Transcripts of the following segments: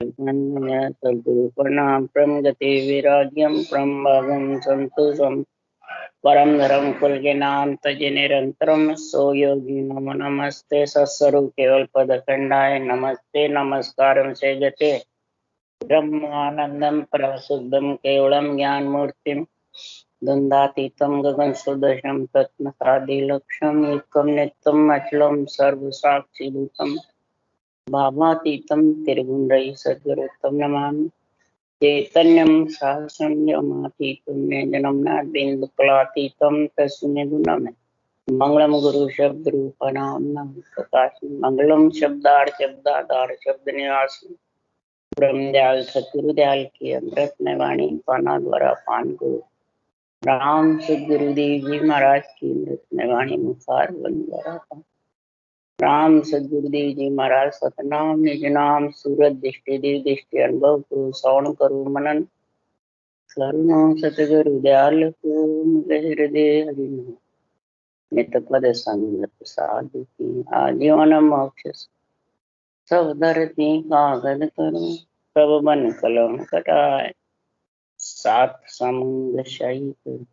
सद्गुरु प्रणाम परम गति विराग्यम परम भागम संतोषम परम धर्म कुल के नाम तज निरंतरम सो योगी नमो नमस्ते सत्स्वरूप केवल पद खंडाय नमस्ते नमस्कारम से गते ब्रह्मानंदम परमशुद्धम केवलम ज्ञान मूर्तिम द्वंद्वातीतम गगन सुदर्शम तत्मसादि लक्ष्यम एकम नित्यम अचलम सर्व साक्षी भूतम भावातीतम त्रिगुण रही सद्गुरुत्तम नमामि चैतन्यम सहस्रम यमातीतम जन्मना बिंदुकलातीतम तस्मै गुणमे मंगलम गुरु शब्द रूप नाम नाम प्रकाश मंगलम शब्दार्थ शब्दाधार शब्द निवास ब्रह्मदयाल सतगुरुदयाल की अमृत में वाणी पाना द्वारा पान गुरु राम सदगुरुदेव जी महाराज की अमृत में वाणी मुखार बन द्वारा पान राम सदगुरुदेव जी महाराज सतनाम निज नाम सूरत दृष्टि देव दृष्टि अनुभव करो श्रवण करो मनन करुणा सतगुरु दयाल को हृदय हरिनो नित पद संगत साधु की आजीवन मोक्ष सब धरती कागद करो सब बन कलम कटाए सात समुद्र सहित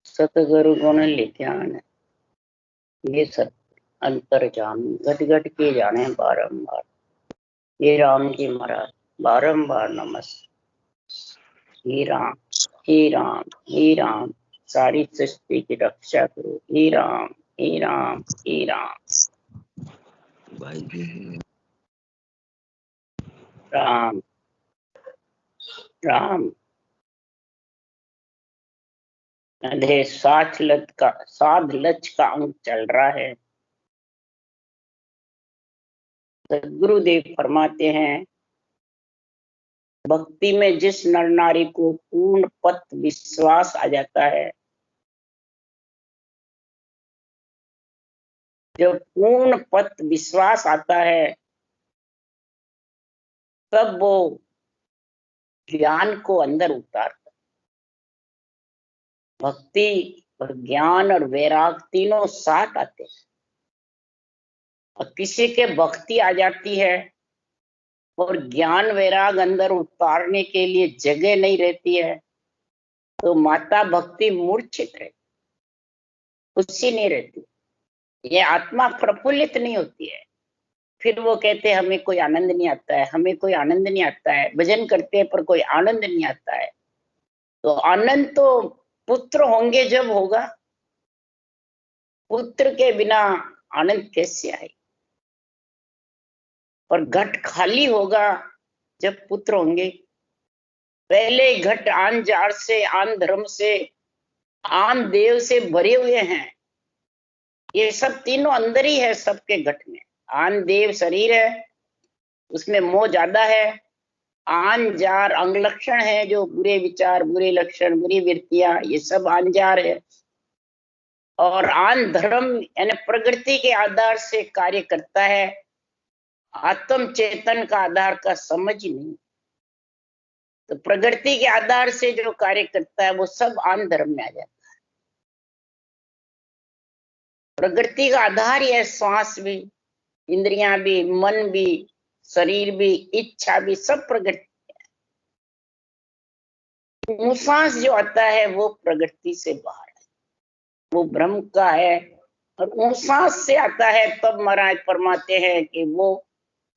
सतगुरु गुण लिख्यान ये सब अंतर्जामी घट घट के जाने बारंबार ये राम जी महाराज बारंबार नमस्ते हे राम हे राम हे राम सारी सृष्टि की रक्षा करो हे राम हे राम हे राम राम राम अधे साध लच का अंक चल रहा है। सदगुरुदेव फरमाते हैं भक्ति में जिस नर नारी को पूर्ण पत विश्वास आ जाता है, जब पूर्ण पत विश्वास आता है तब वो ज्ञान को अंदर उतारता। भक्ति और ज्ञान और वैराग तीनों साथ आते हैं। और किसी के भक्ति आ जाती है और ज्ञान वैराग अंदर उतारने के लिए जगह नहीं रहती है तो माता भक्ति मूर्छित रहती, खुशी नहीं रहती, ये आत्मा प्रफुल्लित नहीं होती है। फिर वो कहते हैं हमें कोई आनंद नहीं आता है, हमें कोई आनंद नहीं आता है, भजन करते हैं पर कोई आनंद नहीं आता है। तो आनंद तो पुत्र होंगे जब होगा, पुत्र के बिना आनंद कैसे आए। और घट खाली होगा जब पुत्र होंगे। पहले घट आन जार से, आन धर्म से, आन देव से भरे हुए हैं। ये सब तीनों अंदर ही है सबके घट में। आन देव शरीर है, उसमें मोह ज्यादा है। आन जार अंग लक्षण है, जो बुरे विचार, बुरे लक्षण, बुरी वृत्तियां, ये सब आन जार है। और आन धर्म यानी प्रकृति के आधार से कार्य करता है, आत्म चेतन का आधार का समझ ही नहीं। तो प्रकृति के आधार से जो कार्य करता है वो सब आन धर्म में आ जाता है। प्रकृति का आधार ही है श्वास भी, इंद्रियां भी, मन भी, शरीर भी, इच्छा भी, सब प्रकृति है। सांस जो आता है वो प्रकृति से बाहर है, वो ब्रह्म का है। और सांस से आता है तब महाराज फरमाते हैं कि वो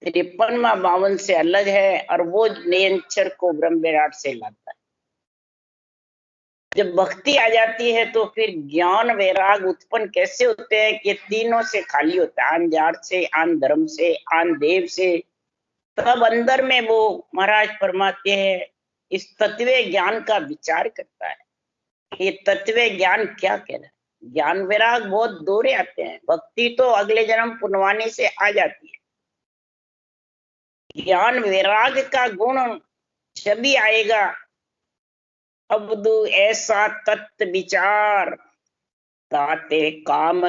53वां 52 से अलग है और वो निरंतर को ब्रह्म विराट से लाता है। जब भक्ति आ जाती है तो फिर ज्ञान वैराग उत्पन्न कैसे होते हैं कि तीनों से खाली होता है, आन जार से, आन धर्म से, आन देव से। तब अंदर में वो महाराज फरमाते हैं इस तत्व ज्ञान का विचार करता है। ये तत्व ज्ञान क्या कह रहा है। ज्ञान वैराग बहुत दोहरे आते हैं, भक्ति तो अगले जन्म पुण्यवानी से आ जाती है। ज्ञान वैराग का गुण जब भी आएगा, अबदू ऐसा तत्व विचार ताते काम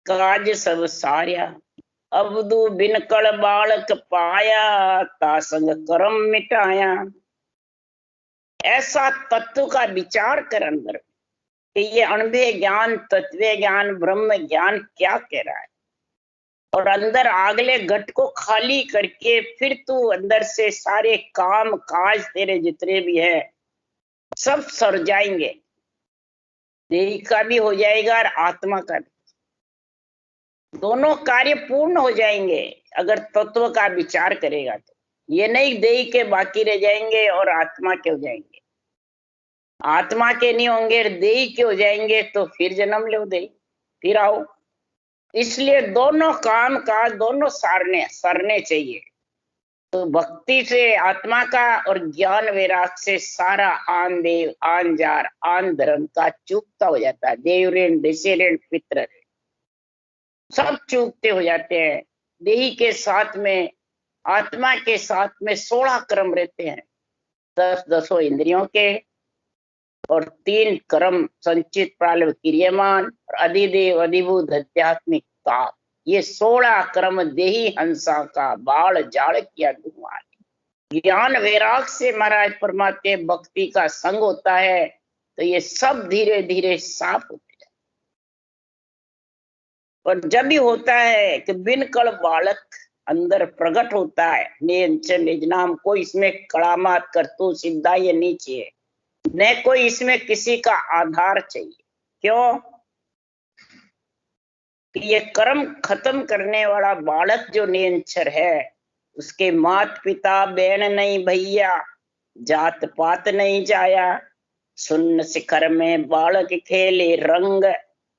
काज सब सार्या। अबदू बिन कल बालक पाया ता संग कर्म मिटाया। ऐसा तत्व का विचार कर अंदर कि ये अनुभव ज्ञान, तत्व ज्ञान, ब्रह्म ज्ञान क्या कह रहा है। और अंदर अगले घट को खाली करके फिर तू अंदर से सारे काम काज तेरे जितने भी है सब सर जाएंगे। देह का भी हो जाएगा और आत्मा का भी, दोनों कार्य पूर्ण हो जाएंगे अगर तत्व का विचार करेगा तो। ये नहीं देह के बाकी रह जाएंगे और आत्मा के हो जाएंगे, आत्मा के नहीं होंगे देह के हो जाएंगे तो फिर जन्म लो देह, फिर आओ। इसलिए दोनों काम का दोनों सरने चाहिए। तो भक्ति से आत्मा का और ज्ञान वैराग से सारा आन देव आन जार आन धर्म का चूकता हो जाता है। देव ऋण ऋषि ऋण पितृ सब चूकते हो जाते हैं। देही के साथ में आत्मा के साथ में 16 क्रम रहते हैं, 10 इंद्रियों के और 3 कर्म संचित प्रारब्ध क्रियमान और अधिदेव अधिभूत आध्यात्मिक का। ये 16 क्रम देही हंसा का बाल जाड़ किया धुआं। ज्ञान वैराग से महाराज परमात्मा भक्ति का संग होता है तो ये सब धीरे धीरे साफ होते जाते। और जब भी होता है कि बिन कड़ बालक अंदर प्रकट होता है, निज नाम, कोई इसमें कड़ामात करतू सिद्धा ये नहीं चाहिए, न कोई इसमें किसी का आधार चाहिए। क्यों कि ये कर्म खत्म करने वाला बालक जो निरंतर है, उसके मात पिता बहन नहीं भैया, जात पात नहीं जाया, सुन्न शिखर में बालक खेले रंग,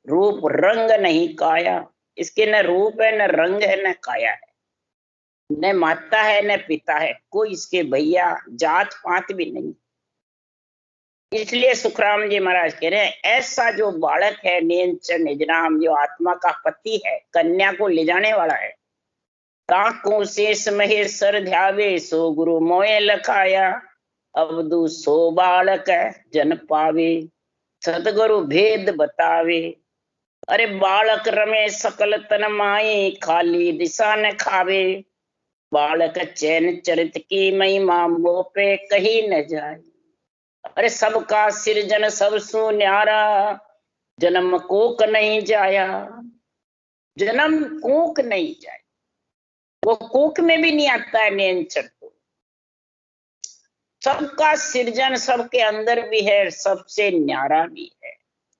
रूप रंग नहीं काया। इसके न रूप है न रंग है न काया है, न माता है न पिता है, कोई इसके भैया जात पात भी नहीं। इसलिए सुखराम जी महाराज कह रहे हैं ऐसा जो बालक है निरंतर निजनाम, जो आत्मा का पति है, कन्या को ले जाने वाला है, ताकू शेष महेश्वर ध्यावे सो गुरु मोय लखाया, अवधु सो बालक जन पावे सतगुरु भेद बतावे। अरे बालक रमे सकल तन माई, खाली दिशा न खावे, बालक चैन चरित की महिमा मोह पे कहीं न जाए। अरे सबका सिरजन सब सु न्यारा, जन्म कोक नहीं जाया, जन्म कोक नहीं जाए, वो कोक में भी नहीं आता है नियंत्रण को। सबका सृजन सबके अंदर भी है, सबसे न्यारा भी है।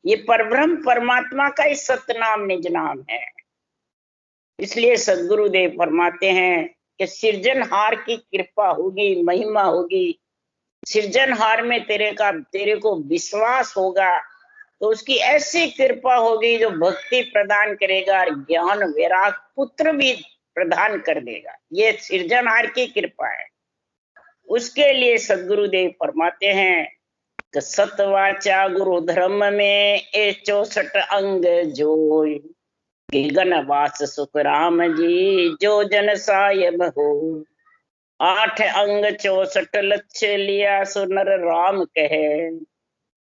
ये परब्रह्म परमात्मा का ही सतनाम निज नाम है। इसलिए सदगुरुदेव फरमाते हैं कि सृजनहार की कृपा होगी, महिमा होगी, सृजनहार में तेरे को विश्वास होगा तो उसकी ऐसी कृपा होगी जो भक्ति प्रदान करेगा और ज्ञान वैराग पुत्र भी प्रदान कर देगा। ये सृजनहार की कृपा है। उसके लिए सदगुरुदेव फरमाते हैं कि सतवाचा गुरु धर्म में 64 अंग जोय, गगन वास सुख राम जी जो जन सायब हो। 8 अंग 64 लक्ष्य लिया सो नर राम कहे,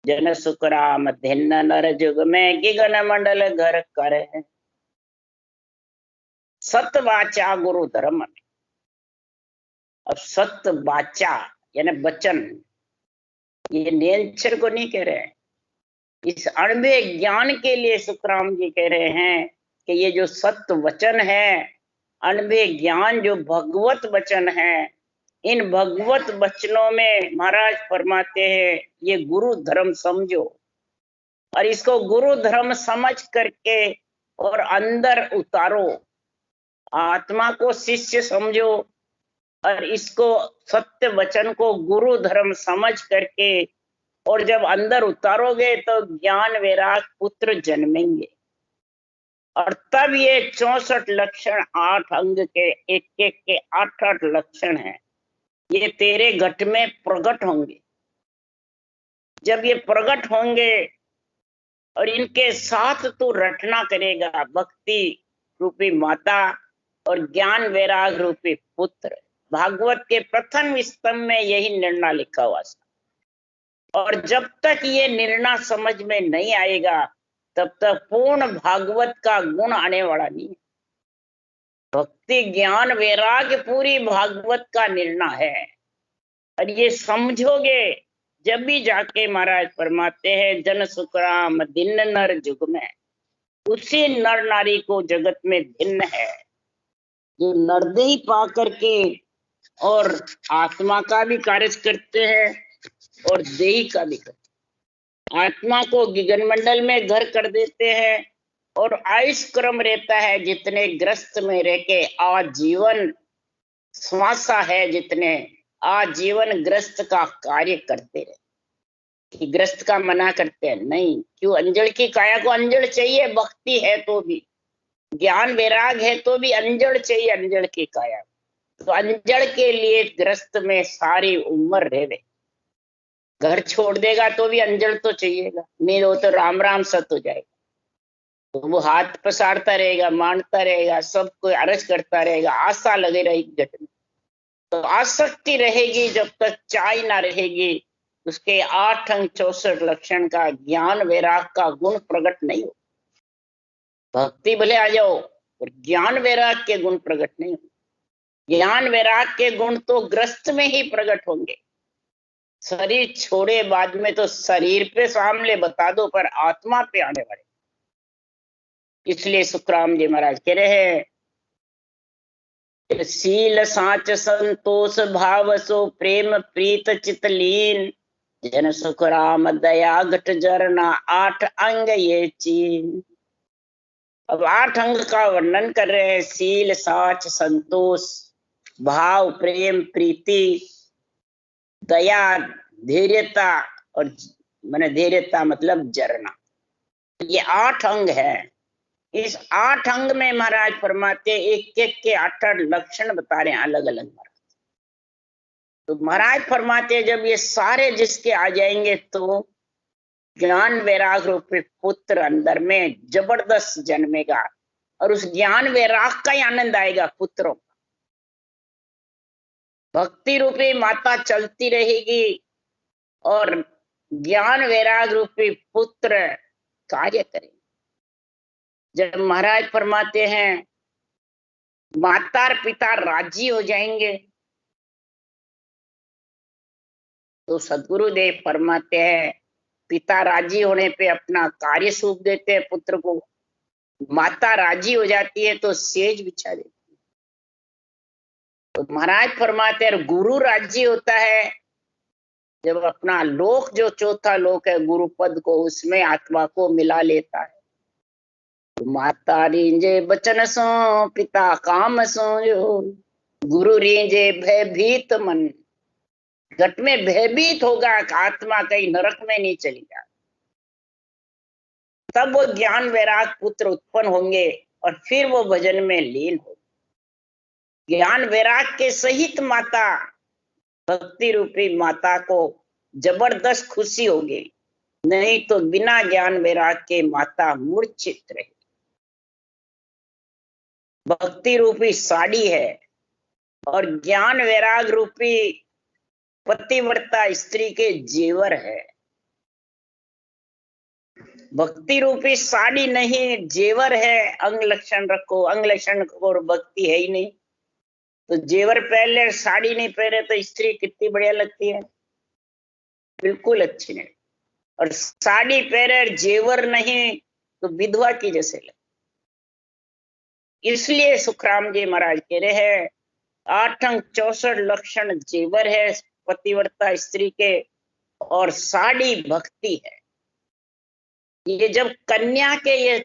जन सुख राम धिन्न नर जुग में गगन मंडल घर कर। सतवाचा गुरु धर्म में, अब सत्य वाचा यानी वचन, ये निरंतर को नहीं कह रहे हैं, इस अणुभय ज्ञान के लिए सुखराम जी कह रहे हैं कि ये जो सत्य वचन है, अणुभय ज्ञान जो भगवत वचन है, इन भगवत वचनों में महाराज फरमाते हैं ये गुरु धर्म समझो, और इसको गुरु धर्म समझ करके और अंदर उतारो। आत्मा को शिष्य समझो और इसको सत्य वचन को गुरु धर्म समझ करके और जब अंदर उतारोगे तो ज्ञान वैराग पुत्र जन्मेंगे। और तब ये 64 लक्षण 8 अंग के एक एक के 8 लक्षण हैं, ये तेरे घट में प्रकट होंगे। जब ये प्रकट होंगे और इनके साथ तू रटना करेगा, भक्ति रूपी माता और ज्ञान वैराग रूपी पुत्र। भागवत के प्रथम स्तंभ में यही निर्णय लिखा हुआ था। और जब तक ये निर्णय समझ में नहीं आएगा तब तक पूर्ण भागवत का गुण आने वाला नहीं है। भक्ति ज्ञान वैराग पूरी भागवत का निर्णय है। और ये समझोगे जब भी जाके महाराज फरमाते हैं जन सुखराम दिन नर जुग में, उसी नर नारी को जगत में भिन्न है। जो नरदेही पा करके और आत्मा का भी कार्य करते हैं और देही का भी करते हैं। आत्मा को गगन मंडल में घर कर देते हैं और आयुष क्रम रहता है जितने ग्रस्त में रह के आजीवन श्वासा है, जितने आजीवन ग्रस्त का कार्य करते रहे। कि ग्रस्त का मना करते हैं नहीं, क्यों? अंजड़ की काया को अंजड़ चाहिए, भक्ति है तो भी, ज्ञान वैराग है तो भी अंजड़ चाहिए अंजड़ की काया। तो अंजड़ के लिए ग्रस्त में सारी उम्र रहे, घर छोड़ देगा तो भी अंजड़ तो चाहिएगा, नहीं वो तो राम राम सत हो जाएगा। तो वो हाथ पसारता रहेगा, मानता रहेगा, सबको अरज करता रहेगा, आशा लगे रहेगी घटना। तो आसक्ति रहेगी जब तक चाय ना रहेगी, उसके 8 अंग 64 लक्षण का ज्ञान वैराग का गुण प्रकट नहीं हो। भक्ति भले आ जाओ और ज्ञान वैराग के गुण प्रकट नहीं हो। ज्ञान वैराग के गुण तो ग्रस्त में ही प्रकट होंगे। शरीर छोड़े बाद में तो शरीर पे सामने बता दो, पर आत्मा पे आने वाले। इसलिए सुखराम जी महाराज कह रहे हैं, शील साच संतोष भाव सो प्रेम प्रीत चित लीन, जन सुख राम दया घट जरना 8 अंग ये चीन। अब 8 अंग का वर्णन कर रहे हैं। शील साच संतोष भाव प्रेम प्रीति दया धैर्यता, और मैंने धैर्यता मतलब जरना, ये 8 अंग है। इस 8 अंग में महाराज फरमाते एक एक के 8 लक्षण बता रहे हैं अलग अलग महाराज। तो महाराज फरमाते जब ये सारे जिसके आ जाएंगे तो ज्ञान वैराग रूपी पुत्र अंदर में जबरदस्त जन्मेगा, और उस ज्ञान वैराग का ही आनंद आएगा पुत्रों। भक्ति रूपी माता चलती रहेगी और ज्ञान वैराग रूपी पुत्र कार्य करेंगे। जब महाराज फरमाते हैं माता और पिता राजी हो जाएंगे, तो सदगुरुदेव फरमाते हैं पिता राजी होने पे अपना कार्य सौंप देते हैं पुत्र को, माता राजी हो जाती है तो सेज बिछा देती है। तो महाराज फरमाते हैं गुरु राजी होता है जब अपना लोक जो चौथा लोक है गुरु पद को, उसमें आत्मा को मिला लेता है। माता रींजे बचन सो पिता काम सो जो, गुरु रींजे भयभीत मन, घट में भयभीत होगा आत्मा कहीं नरक में नहीं चली जाए। तब वो ज्ञान वैराग पुत्र उत्पन्न होंगे और फिर वो भजन में लीन हो। ज्ञान वैराग के सहित माता भक्ति रूपी माता को जबरदस्त खुशी होगी, नहीं तो बिना ज्ञान वैराग के माता मूर्छित रहे। भक्ति रूपी साड़ी है और ज्ञान वैराग रूपी पतिव्रता स्त्री के जेवर है। भक्ति रूपी साड़ी नहीं, जेवर है। अंग लक्षण रखो, अंग लक्षण रखो और भक्ति है ही नहीं तो जेवर पहले साड़ी नहीं पहने तो स्त्री कितनी बढ़िया लगती है, बिल्कुल अच्छी नहीं। और साड़ी पहने जेवर नहीं तो विधवा की जैसे लगती। इसलिए सुखराम जी महाराज कह रहे हैं 8 अंग 64 लक्षण जेवर है पतिव्रता स्त्री के, और साड़ी भक्ति है। ये जब कन्या के ये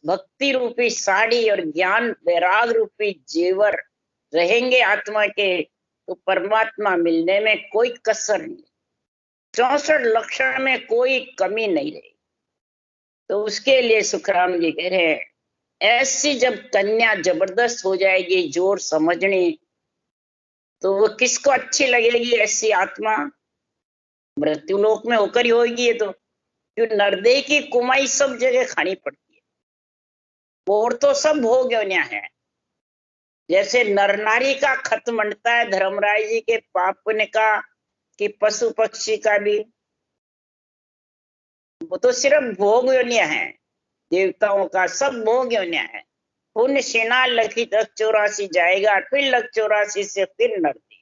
भक्ति रूपी साड़ी और ज्ञान वैराग रूपी जेवर रहेंगे आत्मा के, तो परमात्मा मिलने में कोई कसर नहीं, 64 लक्षण में कोई कमी नहीं रही। तो उसके लिए सुखराम जी कह रहे हैं ऐसी जब कन्या जबरदस्त हो जाएगी जोर समझनी, तो वो किसको अच्छी लगेगी? ऐसी आत्मा मृत्यु लोक में होकर ही होगी। ये तो जो नरदेह की कुमाई सब जगह खानी पड़ती है, और तो सब भोग योनिया है। जैसे नर नारी का खत मंडता है धर्मराय जी के पाप पुण्य का, कि पशु पक्षी का भी, वो तो सिर्फ भोग योनिया है। देवताओं का सब भोग योनिया है। पुण्य सेना लखी लख 84 जाएगा, फिर लख 84 से फिर नरदेह।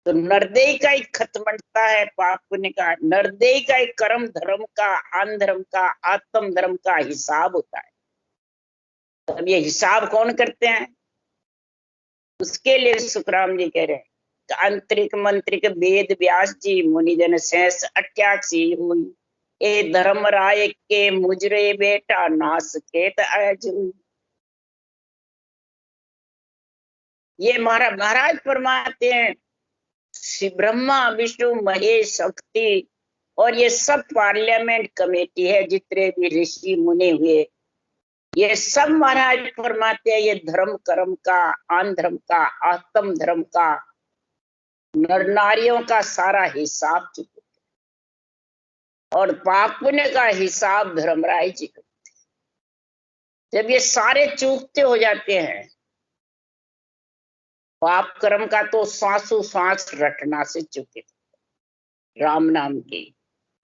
तो नरदेह का एक खत मंडता है पाप पुण्य का, नरदेह का एक कर्म धर्म का, आन धर्म का, आत्म धर्म का हिसाब होता है। तब ये हिसाब कौन करते हैं? उसके लिए सुखराम जी कह रहे हैं, आंतरिक मंत्रिक वेद व्यास जी मुनिजन शेष 88 हुई, ए धर्म राय के मुजरे बेटा नास केत आज हुई। ये महाराज फरमाते हैं, श्री ब्रह्मा विष्णु महेश शक्ति और ये सब पार्लियामेंट कमेटी है, जितने भी ऋषि मुनि हुए, ये सब महाराज फरमाते हैं, ये धर्म कर्म का, आन धर्म का, आत्म धर्म का, नर नारियों का सारा हिसाब चुके, और पाप पुण्य का हिसाब धर्मराय जी करते। जब ये सारे चूकते हो जाते हैं, पाप कर्म का तो सांसों सांस रटना से चुके राम नाम की,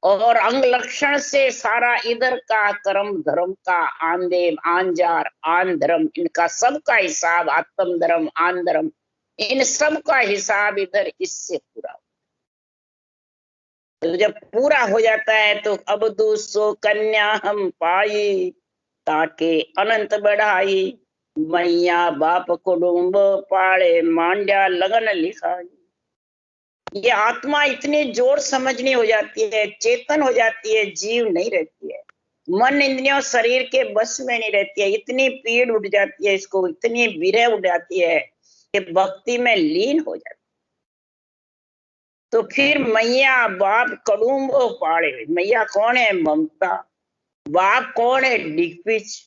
और अंग लक्षण से सारा इधर का कर्म धर्म का, आन देव आन जार आन धर्म, इनका सबका हिसाब, आत्म धर्म आन धर्म, इन सब का हिसाब इधर इससे पूरा। तो जब पूरा हो जाता है तो अब दूसो कन्या हम पाई, ताके अनंत बढ़ाई, मैया बाप कुटुंब पाड़े मांड्या लगन लिखाई। ये आत्मा इतनी जोर समझनी हो जाती है, चेतन हो जाती है, जीव नहीं रहती है, मन इंद्रियों शरीर के बस में नहीं रहती है, इतनी पीड़ उठ जाती है इसको, इतनी विरह उठ जाती है कि भक्ति में लीन हो जाती है। तो फिर मैया बाप कड़ूम पाड़े, मैया कौन है? ममता। बाप कौन है? दिग्विज।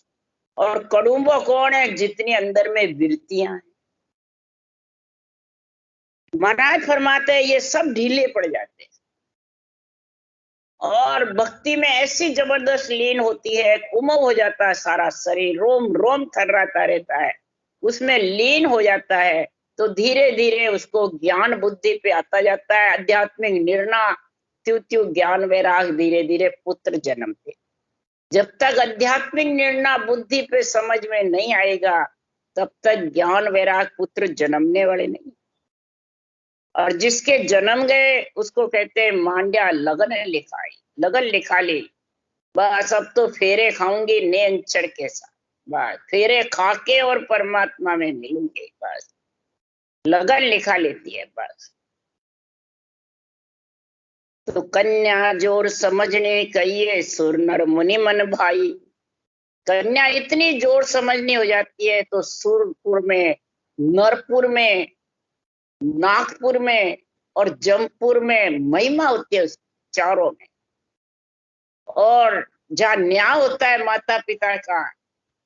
और कड़ूम्बो कौन है? जितनी अंदर में वृत्तियां हैं। महाराज फरमाते हैं ये सब ढीले पड़ जाते हैं, और भक्ति में ऐसी जबरदस्त लीन होती है, कुमव हो जाता है सारा शरीर, रोम रोम थर्राता रहता है, उसमें लीन हो जाता है। तो धीरे धीरे उसको ज्ञान बुद्धि पे आता जाता है, आध्यात्मिक निर्णय, त्यू त्यू ज्ञान वैराग धीरे धीरे पुत्र जन्मते। जब तक आध्यात्मिक निर्णय बुद्धि पे समझ में नहीं आएगा, तब तक ज्ञान वैराग पुत्र जन्मने वाले नहीं। और जिसके जन्म गए उसको कहते हैं मांड्या लगन लिखाई, लगन लिखा ली, बस अब तो फेरे खाऊंगी नैन चढ़ के साथ, बस फेरे खा के और परमात्मा में मिलूंगी, बस लगन लिखा लेती है बस। तो कन्या जोर समझने कहिए सुर नर मुनि मन भाई, कन्या इतनी जोर समझनी हो जाती है तो सुरपुर में, नरपुर में, नागपुर में और जमपुर में महिमा होती है चारों में। और जहाँ न्याय होता है माता पिता का,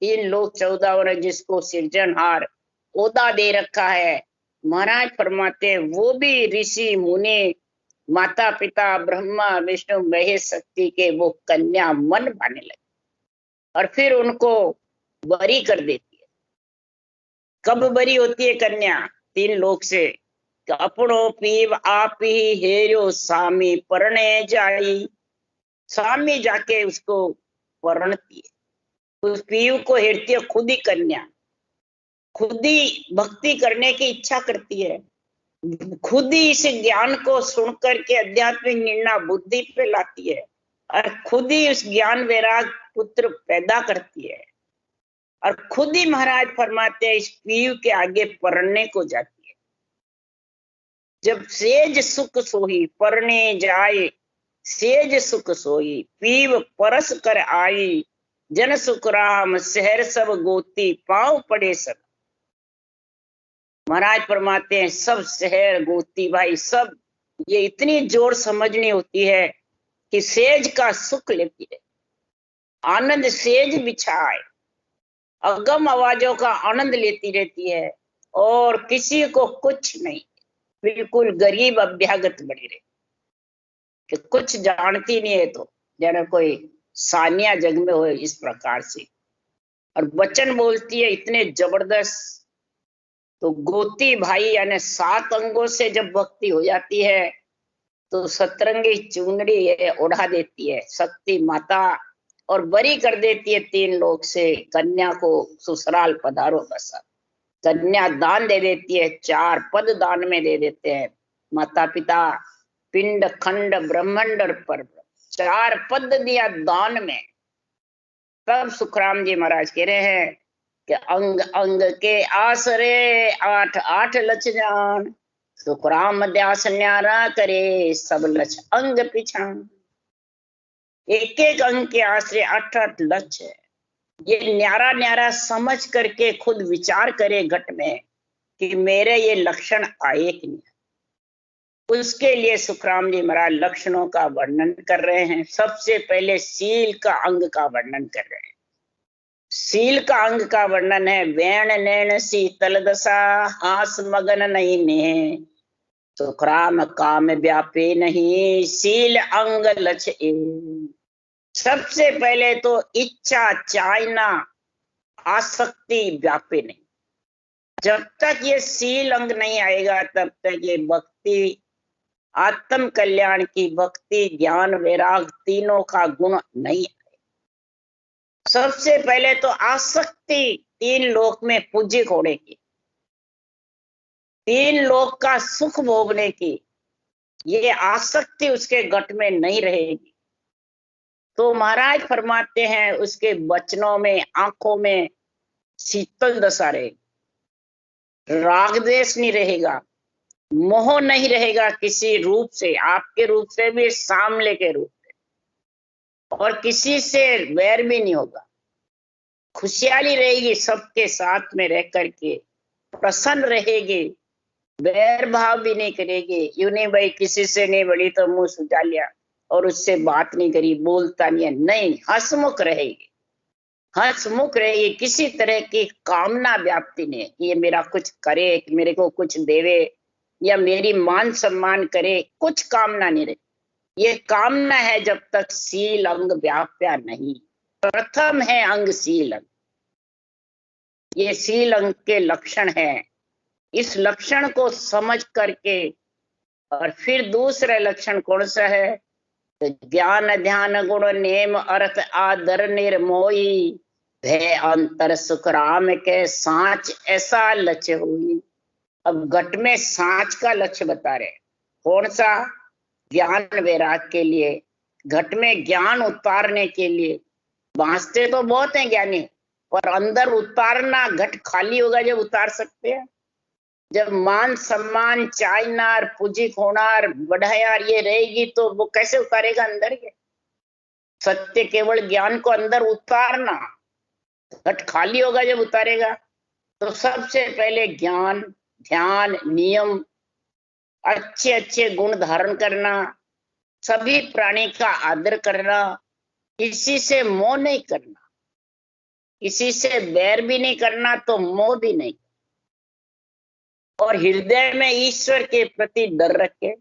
3 लोग 14 वर्ष जिसको सृजनहार ओदा दे रखा है, महाराज फरमाते हैं वो भी ऋषि मुनि माता पिता ब्रह्मा विष्णु महेश शक्ति के वो कन्या मन पाने लगे, और फिर उनको बरी कर देती है। कब बरी होती है कन्या? 3 लोग से, अपनो पीव आप ही हेरो स्वामी परणे जाई, स्वामी जाके उसको वर्णती है, उस पीव को हेरती है खुद ही कन्या, खुद ही भक्ति करने की इच्छा करती है, खुद ही इस ज्ञान को सुन करके आध्यात्मिक निर्णय बुद्धि पे लाती है, और खुद ही उस ज्ञान वैराग पुत्र पैदा करती है, और खुद ही महाराज फरमाते हैं इस पीव के आगे पढ़ने को जाती है। जब सेज सुख सोही परने जाए, सेज सुख सोई पीव परस कर आई, जन सुख राम शहर सब गोती पांव पड़े सब। महाराज फरमाते हैं सब शहर गोती भाई सब, ये इतनी जोर समझनी होती है कि सेज का सुख लेती है, आनंद सेज बिछाए, अगम आवाजों का आनंद लेती रहती है, और किसी को कुछ नहीं, बिल्कुल गरीब अभ्यागत बनी रहे कि कुछ जानती नहीं है, तो जरा कोई सानिया जग में हो इस प्रकार से। और वचन बोलती है इतने जबरदस्त। तो गोती भाई यानी 7 अंगों से जब भक्ति हो जाती है तो सतरंगी चुनरी है उड़ा देती है शक्ति माता, और बरी कर देती है 3 लोग से, कन्या को ससुराल पधारो बसा, कन्या दान दे देती है, 4 पद दान में दे देते हैं माता पिता, पिंड खंड ब्रह्मांड पर 4 पद दिया दान में। तब सुखराम जी महाराज कह रहे हैं कि अंग अंग के आसरे आठ आठ लच जान, सुखराम ध्यास न्यारा करे सब लच अंग पिछान। एक एक अंग के आश्रय आठ आठ लच है। ये न्यारा न्यारा समझ करके खुद विचार करे घट में कि मेरे ये लक्षण आए कि नहीं। उसके लिए सुखराम जी महाराज लक्षणों का वर्णन कर रहे हैं। सबसे पहले सील का अंग का वर्णन कर रहे हैं। सील का अंग का वर्णन है, वैण नैण शीतल दशा, हास मगन नहीं ने, सुखराम काम व्यापे नहीं, सील अंग लक्ष्य। सबसे पहले तो इच्छा चाहना आसक्ति व्यापे नहीं। जब तक ये सील अंग नहीं आएगा तब तक ये भक्ति, आत्म कल्याण की भक्ति, ज्ञान वैराग तीनों का गुण नहीं आएगा। सबसे पहले तो आसक्ति तीन लोक में पूज्य होने की, तीन लोक का सुख भोगने की, ये आसक्ति उसके घट में नहीं रहेगी। तो महाराज फरमाते हैं उसके वचनों में, आंखों में शीतल दशा रहेगी, राग द्वेष नहीं रहेगा, मोह नहीं रहेगा किसी रूप से, आपके रूप से भी, सामले के रूप से, और किसी से वैर भी नहीं होगा। खुशहाली रहेगी, सबके साथ में रह करके प्रसन्न रहेगी, वैर भाव भी नहीं करेगी। यूं नहीं भाई किसी से नहीं बड़ी तो मुंह सुझा लिया और उससे बात नहीं करी, बोलता नहीं है, नहीं, हंसमुख रहेगी, हंसमुख रहेगी। किसी तरह की कामना व्याप्ति नहीं कि ये मेरा कुछ करे, कि मेरे को कुछ देवे या मेरी मान सम्मान करे, कुछ कामना नहीं रही। ये कामना है जब तक सील अंग व्याप्या नहीं। प्रथम है अंग सील अंग, ये सील अंग के लक्षण है। इस लक्षण को समझ करके, और फिर दूसरा लक्षण कौन सा है, तो ज्ञान ध्यान गुण नेम अर्थ आदर निर्मोही, भय अंतर सुख राम के सांच ऐसा लक्ष्य हुई। अब घट में सांच का लक्ष्य बता रहे, कौन सा, ज्ञान वैराग के लिए, घट में ज्ञान उतारने के लिए। बांसते तो बहुत हैं ज्ञानी, पर अंदर उतारना, घट खाली होगा जब उतार सकते हैं। जब मान सम्मान चाहनार, पूजिक होनार, बढ़ायार ये रहेगी तो वो कैसे उतारेगा अंदर के। सत्य केवल ज्ञान को अंदर उतारना, घट खाली होगा जब उतारेगा। तो सबसे पहले ज्ञान, ध्यान, नियम, अच्छे अच्छे गुण धारण करना, सभी प्राणी का आदर करना, किसी से मोह नहीं करना, किसी से बैर भी नहीं करना तो मोह भी नहीं, और हृदय में ईश्वर के प्रति डर रखे,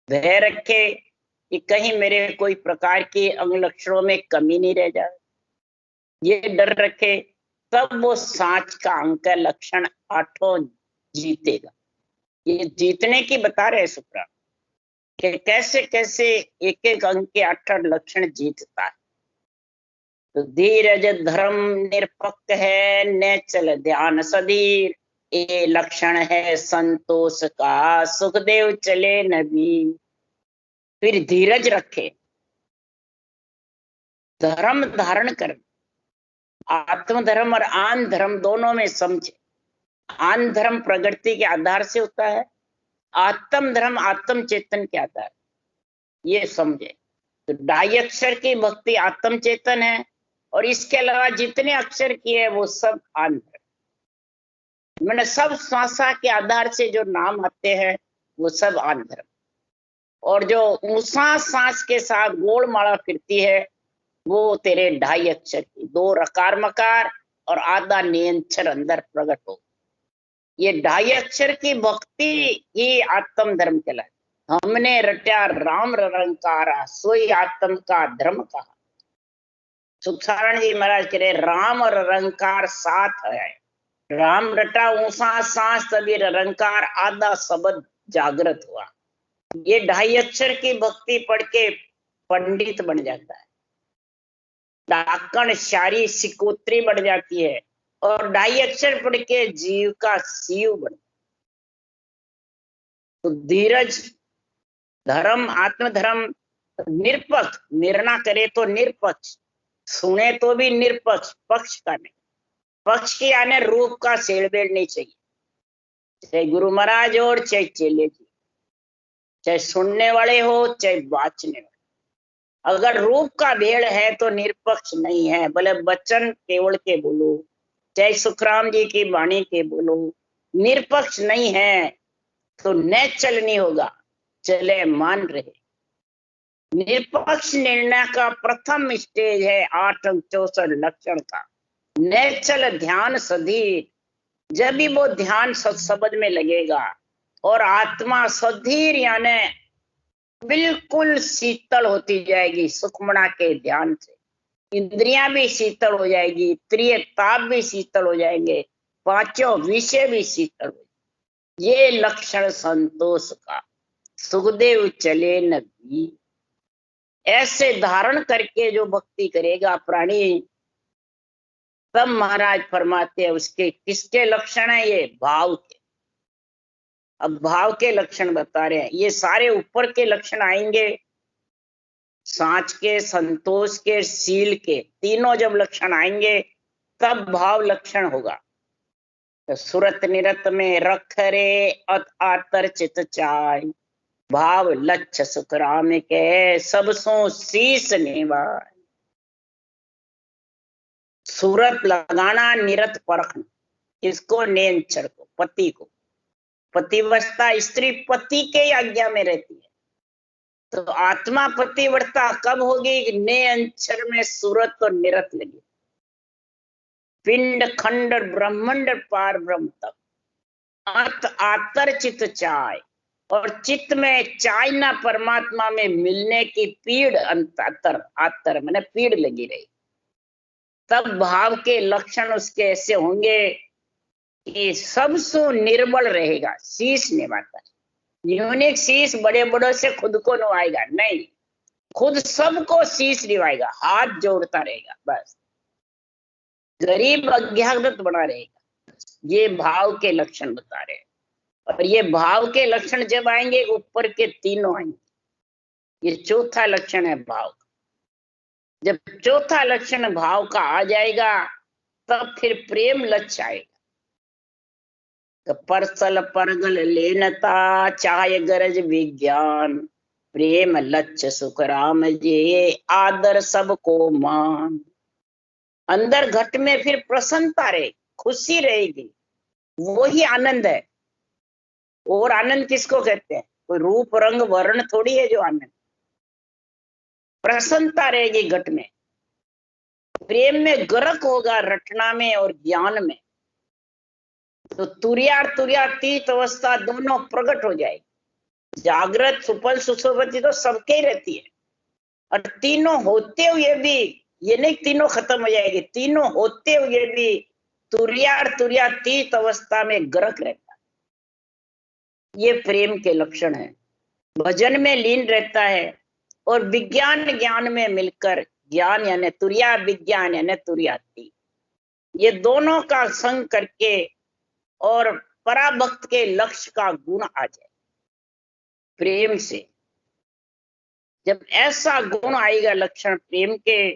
भय रखे कि कहीं मेरे कोई प्रकार के अंग लक्षणों में कमी नहीं रह जाए, ये डर रखे, तब वो सांच का अंग का लक्षण आठों जीतेगा। ये जीतने की बता रहे सुखराम कि कैसे कैसे एक एक अंग के आठ लक्षण जीतता है। तो धीरज धर्म निरपक्ष है, नेचल ध्यान सधीर, ये लक्षण है संतोष का, सुखदेव चले नबी। फिर धीरज रखे, धर्म धारण कर, आत्म धर्म और आन धर्म दोनों में समझे। आन धर्म प्रगति के आधार से होता है, आत्म धर्म आत्म चेतन के आधार, ये समझे। तो ढाई अक्षर की भक्ति आत्म चेतन है, और इसके अलावा जितने अक्षर की है वो सब आन धर्म, मैंने सब श्वासा के आधार से जो नाम आते हैं वो सब आन धर्म। और जो ऊषा सांस के साथ गोल माला फिरती है वो तेरे ढाई अक्षर की, दो रकार मकार और आधा नियंक्षर अंदर प्रकट हो। ये ढाई अक्षर की भक्ति ही आत्म धर्म कहलाए। हमने रटा राम रंकारा, सोई आत्म का धर्म कहा। सुखसारण जी महाराज कह रहे राम और रंकार साथ है, राम रटा ऊषा सांस तभी रंकार आधा शब्द जागृत हुआ। ये ढाई अक्षर की भक्ति पढ़ के पंडित बन जाता है, डाकण शारी सिकोत्री बढ़ जाती है, और ढाई अक्षर पढ़ के जीव का शिव बन। तो धीरज, धर्म, आत्मधर्म, निरपक्ष, निर्णय करे तो निरपक्ष, सुने तो भी निरपक्ष, पक्ष का नहीं। पक्ष की यानी रूप का सेड़बेड़ नहीं चाहिए, चाहे गुरु महाराज हो और चाहे चेले जी, चाहे सुनने वाले हो चाहे वाचने वाले। अगर रूप का भेड़ है तो निरपक्ष नहीं है, भले वचन केवल के बोलो, चाहे सुखराम जी की वाणी के बोलो, निरपक्ष नहीं है तो न चलनी होगा, चले मान रहे। निरपक्ष निर्णय का प्रथम स्टेज है 864 लक्षण का, नेचल ध्यान सधीर। जब भी वो ध्यान सत्सबद में लगेगा और आत्मा सधीर यानी बिल्कुल शीतल होती जाएगी सुखमना के ध्यान से, इंद्रियां भी शीतल हो जाएगी, त्रिय ताप भी शीतल हो जाएंगे, पांचों विषय भी शीतल हो जाएंगे। ये लक्षण संतोष का। सुखदेव चले नबी, ऐसे धारण करके जो भक्ति करेगा प्राणी, तब महाराज फरमाते हैं उसके किसके लक्षण है, ये भाव के। अब भाव के लक्षण बता रहे हैं, ये सारे ऊपर के लक्षण आएंगे, सांच के, संतोष के, शील के, तीनों जब लक्षण आएंगे तब भाव लक्षण होगा। तो सुरत निरत में रख रे अत आतर चित चाय, भाव लक्ष्य सुख राम के सब सो शीस निवाय। सूरत लगाना, निरत परखना, किसको, नेंचर को, पति को। पतिव्रता स्त्री पति के आज्ञा में रहती है, तो आत्मा पतिव्रता कब होगी, ने अंचर में सूरत और निरत लगी, पिंड खंड ब्रह्मांड पार ब्रह्म तक। अत आतर चित चाय, और चित्त में चाय ना परमात्मा में मिलने की पीड़, अंतर आतर मैंने पीड़ लगी रही, तब भाव के लक्षण उसके ऐसे होंगे कि सब सो निर्बल रहेगा, शीश निभाता है। यूनिक शीश बड़े बड़ों से खुद को निभाएगा नहीं, खुद सबको शीश निभाएगा, हाथ जोड़ता रहेगा, बस गरीब अज्ञात बना रहेगा। ये भाव के लक्षण बता रहे हैं। और ये भाव के लक्षण जब आएंगे ऊपर के तीनों आएंगे, ये चौथा लक्षण है भाव का। जब चौथा लक्षण भाव का आ जाएगा तब फिर प्रेम लक्ष्य आएगा। तो परसल परगल लेनता चाहे गरज विज्ञान, प्रेम लक्ष्य सुख राम जे आदर सबको मान। अंदर घट में फिर प्रसन्नता रहेगी, खुशी रहेगी, वही आनंद है। और आनंद किसको कहते हैं, कोई रूप रंग वर्ण थोड़ी है जो आनंद। प्रसन्नता रहेगी घट में, प्रेम में गर्क होगा, रटना में और ज्ञान में। तो तुर्यातीत अवस्था दोनों प्रकट हो जाएगी। जागृत सुपन सुसुप्ति तो सबके ही रहती है, और तीनों होते हुए भी ये नहीं तीनों खत्म हो जाएगी, तीनों होते हुए भी तुर्यातीत अवस्था में गर्क रहता है। ये प्रेम के लक्षण है। भजन में लीन रहता है और विज्ञान ज्ञान में मिलकर, ज्ञान यानी तुर्या, विज्ञान यानी तुर्याती, ये दोनों का संग करके और पराभक्त के लक्ष्य का गुण आ जाए प्रेम से। जब ऐसा गुण आएगा लक्षण प्रेम के,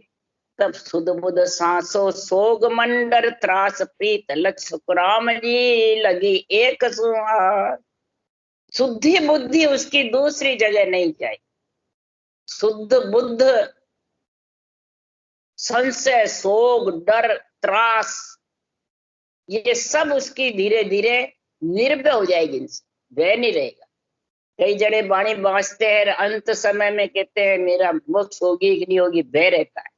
तब सुध बुध सांसो सोग मंडर त्रास प्रीत लक्ष्य सुखराम जी लगी एक सुहार। शुद्धि बुद्धि उसकी दूसरी जगह नहीं जाए। शुद्ध बुद्ध, संशय, सोग, डर, त्रास, ये सब उसकी धीरे धीरे निर्भय हो जाएगी, इनसे भय नहीं रहेगा। कई जने बाणी बांचते हैं, अंत समय में कहते हैं मेरा मोक्ष होगी कि नहीं होगी, भय रहता है।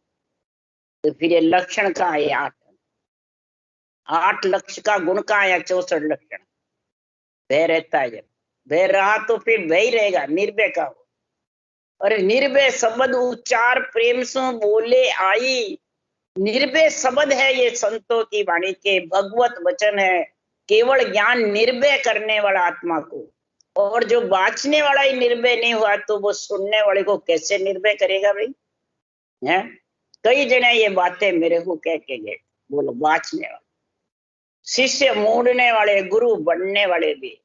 तो फिर ये लक्षण का है 8 लक्ष्य का गुण का है 64 लक्षण। भय रहता है, जब भय रहा तो फिर भय ही रहेगा, निर्भय का हो। और निर्भय शब्द उच्चार प्रेम से बोले आई, निर्भय शब्द है ये संतों की वाणी के, भगवत वचन है, केवल ज्ञान निर्भय करने वाला आत्मा को। और जो बांचने वाला ही निर्भय नहीं हुआ तो वो सुनने वाले को कैसे निर्भय करेगा भाई, है? कई जने ये बातें मेरे को कह के गए, बोलो बांचने वाले, शिष्य मोड़ने वाले, गुरु बनने वाले भी,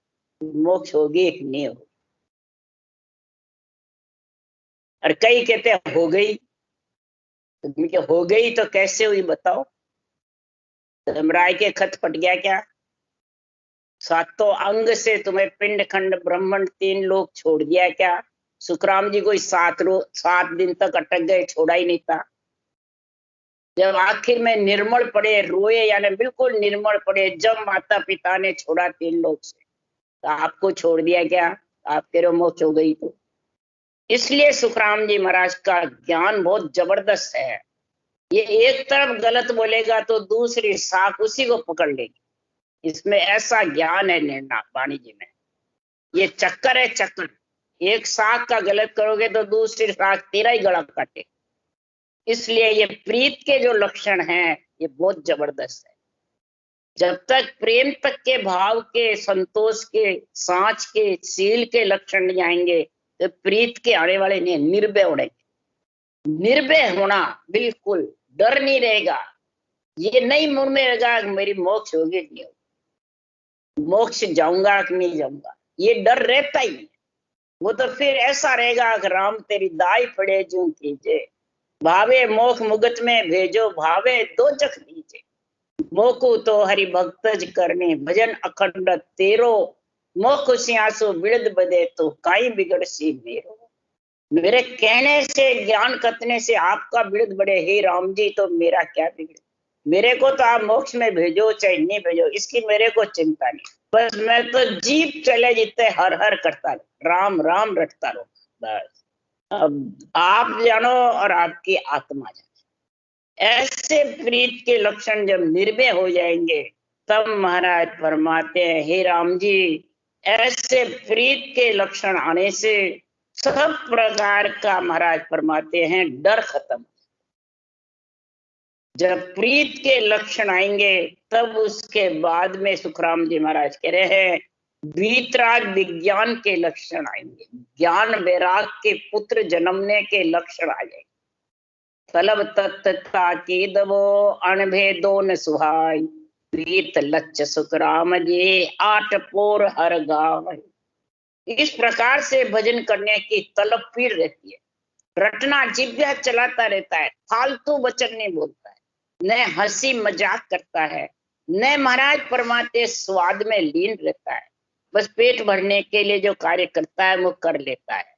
मोक्ष होगी कि नहीं होगी। और कई कहते हैं हो गई, तो हो गई तो कैसे हुई बताओ। धर्मराय के खत फट गया क्या? सातों अंग से तुम्हें पिंड खंड ब्रह्मंड 3 लोग छोड़ दिया क्या? सुखराम जी कोई 7 दिन तक अटक गए, छोड़ा ही नहीं था। जब आखिर में निर्मल पड़े, रोए, यानी बिल्कुल निर्मल पड़े, जब माता पिता ने छोड़ा 3 लोग से, तो आपको छोड़ दिया क्या? आप तेरे मोक्ष हो गई। तो इसलिए सुखराम जी महाराज का ज्ञान बहुत जबरदस्त है। ये एक तरफ गलत बोलेगा तो दूसरी साख उसी को पकड़ लेगी। इसमें ऐसा ज्ञान है निर्णय वाणी जी में। ये चक्कर है, चक्कर। एक साख का गलत करोगे तो दूसरी साख तेरा ही गला काटे। इसलिए ये प्रीत के जो लक्षण हैं ये बहुत जबरदस्त है। जब तक प्रेम तक के भाव के, संतोष के, सांच के, शील के लक्षण नहीं आएंगे तो प्रीत के आने वाले नहीं। निर्भय होने, निर्भय होना, बिल्कुल डर नहीं रहेगा। ये नहीं मन में रहेगा मेरी मोक्ष होगी नहीं होगी, मोक्ष जाऊंगा कि नहीं जाऊंगा, ये डर रहता ही नहीं। वो तो फिर ऐसा रहेगा कि राम तेरी दाई पड़े जूं कीजे, भावे मोख मुगत में भेजो, भावे दो जख दीजे, मोकू तो हरि भक्तज करने भजन अखंड तेरो, मोख सियासु बिड़द बदे तो काई बिगड़ सी मेरो। मेरे कहने से, ज्ञान कथने से आपका बिड़द बढ़े हे राम जी, तो मेरा क्या बिगड़े? मेरे को तो आप मोक्ष में भेजो चाहे नहीं भेजो, इसकी मेरे को चिंता नहीं। बस मैं तो जीप चले जितने हर हर करता रहो, राम राम रटता रहो, बस। अब आप जानो और आपकी आत्मा जाने। ऐसे प्रीत के लक्षण जब निर्भय हो जाएंगे तब महाराज फरमाते हैं, हे राम जी, ऐसे प्रीत के लक्षण आने से सब प्रकार का महाराज फरमाते हैं डर खत्म। जब प्रीत के लक्षण आएंगे तब उसके बाद में सुखराम जी महाराज कह रहे हैं वीतराग विज्ञान के लक्षण आएंगे, ज्ञान वैराग के पुत्र जन्मने के लक्षण आ जाएंगे। तलब तत्ता की दबो अणभेदो न सुहाय, प्रीत लक्ष सुखराम जी 8 पोर हर गाव। इस प्रकार से भजन करने की तलब पीड़ रहती है। रटना जिभ्या चलाता रहता है, फालतू वचन नहीं बोलता है, न हंसी मजाक करता है, न महाराज परमात्मा स्वाद में लीन रहता है। बस पेट भरने के लिए जो कार्य करता है वो कर लेता है।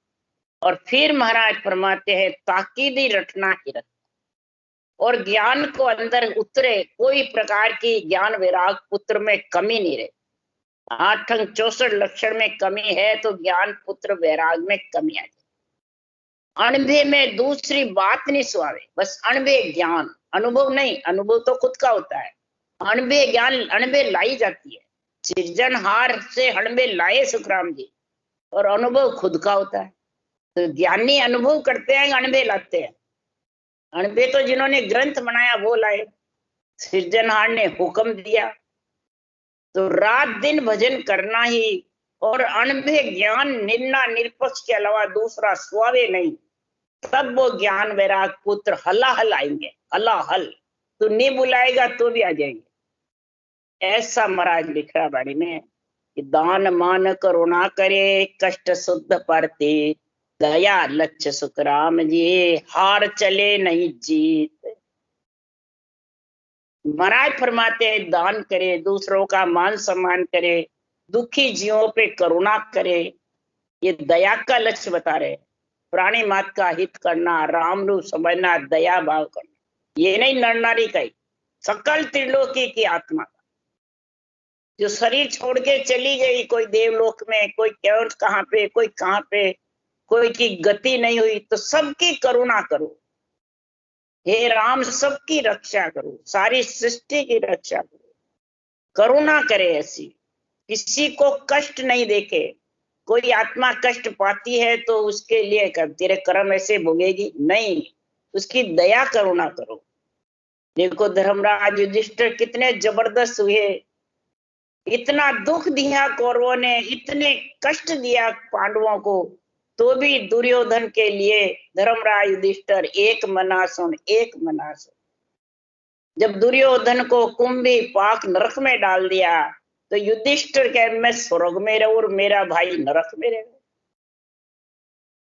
और फिर महाराज फरमाते हैं ताकीदी रटना ही रटना, और ज्ञान को अंदर उतरे, कोई प्रकार की ज्ञान वैराग पुत्र में कमी नहीं रहे। 8 अंग 64 लक्षण में कमी है तो ज्ञान पुत्र वैराग में कमी आ जाए। अनुभव में दूसरी बात नहीं सुहावे, बस अनुभव ज्ञान, अनुभव नहीं, अनुभव तो खुद का होता है, अनुभव ज्ञान अनुभव लाई जाती है। सृजनहार से अनुभव लाए सुखराम जी, और अनुभव खुद का होता है। तो ज्ञानी अनुभव करते हैं, अनुभव लाते हैं। अनुभव तो जिन्होंने ग्रंथ बनाया वो लाए, सृजनहार ने हुक्म दिया, तो रात दिन भजन करना ही। और अनुभव ज्ञान निर्णय निरपक्ष के अलावा दूसरा स्वावे नहीं, तब वो ज्ञान वैराग पुत्र हलाहल आएंगे, हलाहल। तो नहीं बुलाएगा तो भी आ जाएंगे। ऐसा महाराज लिख रहा बाणी में कि दान मान करुणा करे, कष्ट शुद्ध परते, दया लक्ष्य सुखराम जी हार चले नहीं जीत। महाराज फरमाते हैं दान करे, दूसरों का मान सम्मान करे, दुखी जीवों पे करुणा करे, ये दया का लक्ष्य बता रहे। प्राणी मात का हित करना, राम रूप समझना, दया भाव करना, ये नहीं नरनारी का ही, सकल त्रिलोकी की आत्मा का। जो शरीर छोड़ के चली गई, कोई देवलोक में, कोई कहाँ पे, कोई कहाँ पे, कोई की गति नहीं हुई, तो सबकी करुणा करो हे राम, सबकी रक्षा करो, सारी सृष्टि की रक्षा करो, करुणा करे ऐसी, किसी को कष्ट नहीं देखे। कोई आत्मा कष्ट पाती है तो उसके लिए तेरे कर्म ऐसे भोगेगी, नहीं, उसकी दया करुणा करो। देखो धर्मराज युधिष्ठिर कितने जबरदस्त हुए, इतना दुख दिया कौरवों ने, इतने कष्ट दिया पांडवों को, तो भी दुर्योधन के लिए धर्मराज युधिष्ठिर एक मना सुन, एक मना सुन। जब दुर्योधन को कुंभी पाक नरक में डाल दिया तो युधिष्ठिर कहे मैं स्वर्ग में रहूं और मेरा भाई नरक में रहे।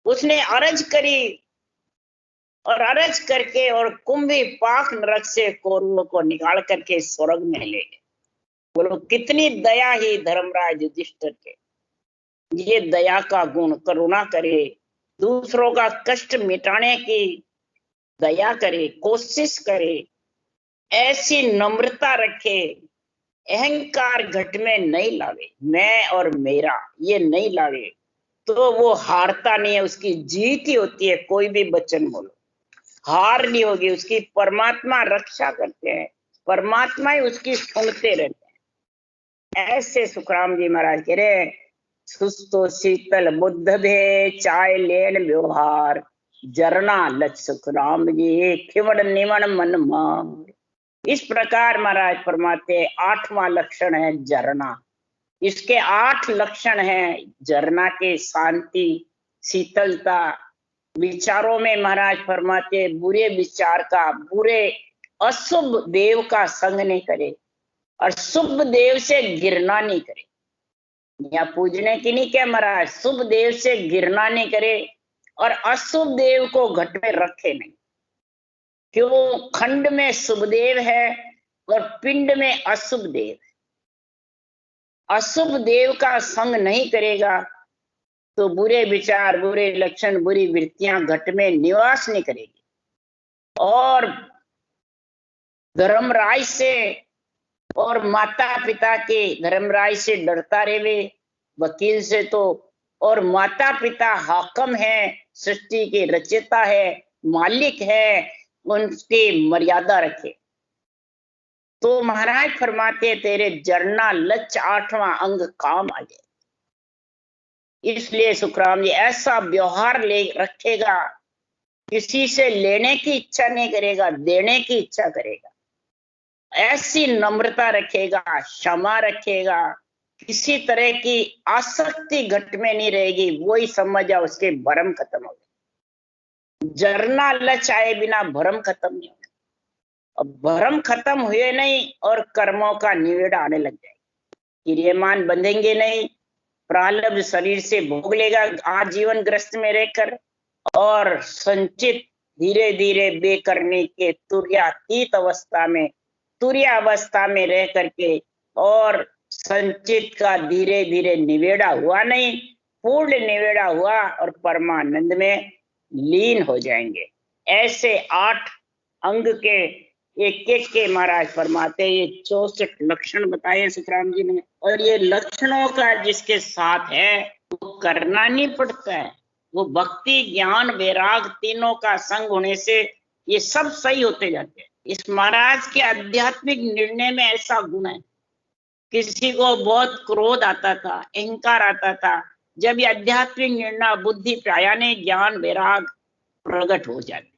उसने अर्ज करी और अरज करके और कुंभी पाक नरक से कौरवों को निकाल करके स्वर्ग में ले गए। बोलो कितनी दया ही धर्मराज युधिष्ठिर के। ये दया का गुण, करुणा करे, दूसरों का कष्ट मिटाने की दया करे, कोशिश करे, ऐसी नम्रता रखे, अहंकार घट में नहीं लावे, मैं और मेरा ये नहीं लावे, तो वो हारता नहीं है, उसकी जीत ही होती है। कोई भी वचन बोलो, हार नहीं होगी उसकी। परमात्मा रक्षा करते हैं, परमात्मा ही उसकी सुनते रहते हैं। ऐसे सुखराम जी महाराज कह रहे, सुस्तो शीतल बुद्ध भे चाय लेन व्यवहार, जरना लच सुखराम जी खिवड़ निवण मन मार। इस प्रकार महाराज फरमाते, 8वां लक्षण है झरना। इसके 8 लक्षण हैं झरना के, शांति, शीतलता, विचारों में महाराज फरमाते बुरे विचार का, बुरे अशुभ देव का संग नहीं करे, और शुभ देव से गिरना नहीं करे। या पूजने की नहीं क्या महाराज, शुभ देव से गिरना नहीं करे, और अशुभ देव को घट में रखे नहीं। क्यों? खंड में शुभ देव है और पिंड में अशुभ देव है। अशुभ देव का संग नहीं करेगा तो बुरे विचार, बुरे लक्षण, बुरी वृत्तियां घट में निवास नहीं करेगी। और धर्मराज से और माता पिता के, धर्मराज से डरता रहे, वकील से तो, और माता पिता हाकम है, सृष्टि के रचयिता है, मालिक है, उनकी मर्यादा रखे। तो महाराज फरमाते तेरे जरना लच 8वां अंग काम आ जाए। इसलिए सुखराम जी ऐसा व्यवहार ले रखेगा, किसी से लेने की इच्छा नहीं करेगा, देने की इच्छा करेगा। ऐसी नम्रता रखेगा, क्षमा रखेगा, किसी तरह की आसक्ति घट में नहीं रहेगी। वही समझ जाओ उसके भरम खत्म हो गए। जरना लच आए बिना भरम खत्म नहीं होगा। अब भरम खत्म हुए नहीं और कर्मों का निवेड़ा आने लग जाएगा। क्रियमान बंधेंगे नहीं, प्रारब्ध शरीर से भोग लेगा आजीवन ग्रस्त में रहकर, और संचित धीरे धीरे बेकरने के तुर्यातीत अवस्था में, तुर्यावस्था में रह करके, और संचित का धीरे धीरे निवेड़ा हुआ नहीं, पूर्ण निवेड़ा हुआ और परमानंद में लीन हो जाएंगे। ऐसे 8 अंग के एक एक के महाराज फरमाते, ये 64 लक्षण बताए सुखराम जी ने। और ये लक्षणों का जिसके साथ है वो करना नहीं पड़ता है। वो भक्ति, ज्ञान, वैराग तीनों का संग होने से ये सब सही होते जाते हैं। इस महाराज के आध्यात्मिक निर्णय में ऐसा गुण है। किसी को बहुत क्रोध आता था, अहंकार आता था, जब ये आध्यात्मिक निर्णय बुद्धि प्रायाने ज्ञान वैराग प्रकट हो जाते।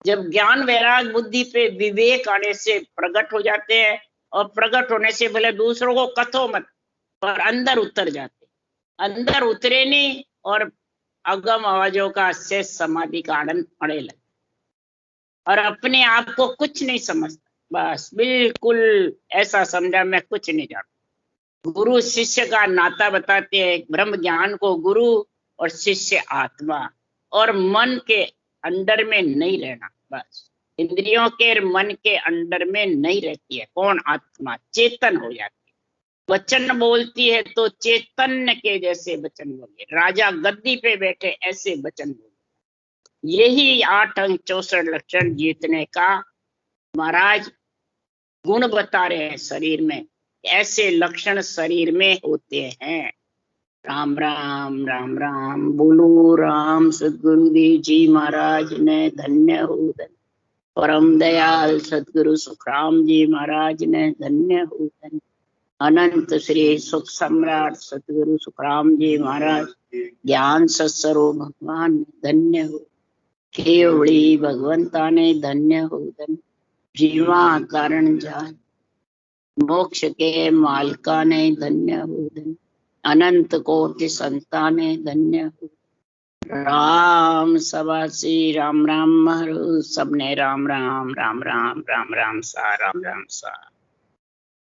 जब ज्ञान वैराग बुद्धि पे विवेक आने से प्रकट हो जाते हैं, और प्रकट होने से भले दूसरों को कथो मत, पर अंदर उतर जाते। अंदर उतरे नहीं और अगम आवाजों का शेष समाधि का आनंद पड़े लगे, और अपने आप को कुछ नहीं समझता, बस बिल्कुल ऐसा समझा मैं कुछ नहीं जानता। गुरु शिष्य का नाता बताते हैं, ब्रह्म ज्ञान को गुरु और शिष्य आत्मा, और मन के अंडर में नहीं रहना। बस इंद्रियों के मन के अंडर में नहीं रहती है। कौन? आत्मा चेतन हो जाती है। वचन बोलती है तो चैतन्य के जैसे वचन बोले, राजा गद्दी पे बैठे ऐसे वचन बोले। यही 8 अंग 64 लक्षण जीतने का महाराज गुण बता रहे हैं शरीर में। ऐसे लक्षण शरीर में होते हैं। राम राम राम राम बोलो राम। सदगुरुदेव जी महाराज ने धन्य हो, धन्य। परम दयाल सदगुरु सुखराम जी महाराज ने धन्य हो, धन्य। अनंत श्री सुख सम्राट सदगुरु सुखराम जी महाराज ज्ञान सत्सरो भगवान धन्य हो। केवड़ी भगवंता ने धन्य हो, धन्य। जीवा कारण जान मोक्ष के मालका ने धन्य हो, धन्य। अनंत कोटि संताने धन्य हो। राम सवासी राम राम महरू सबने राम राम राम राम राम राम सा राम राम सा।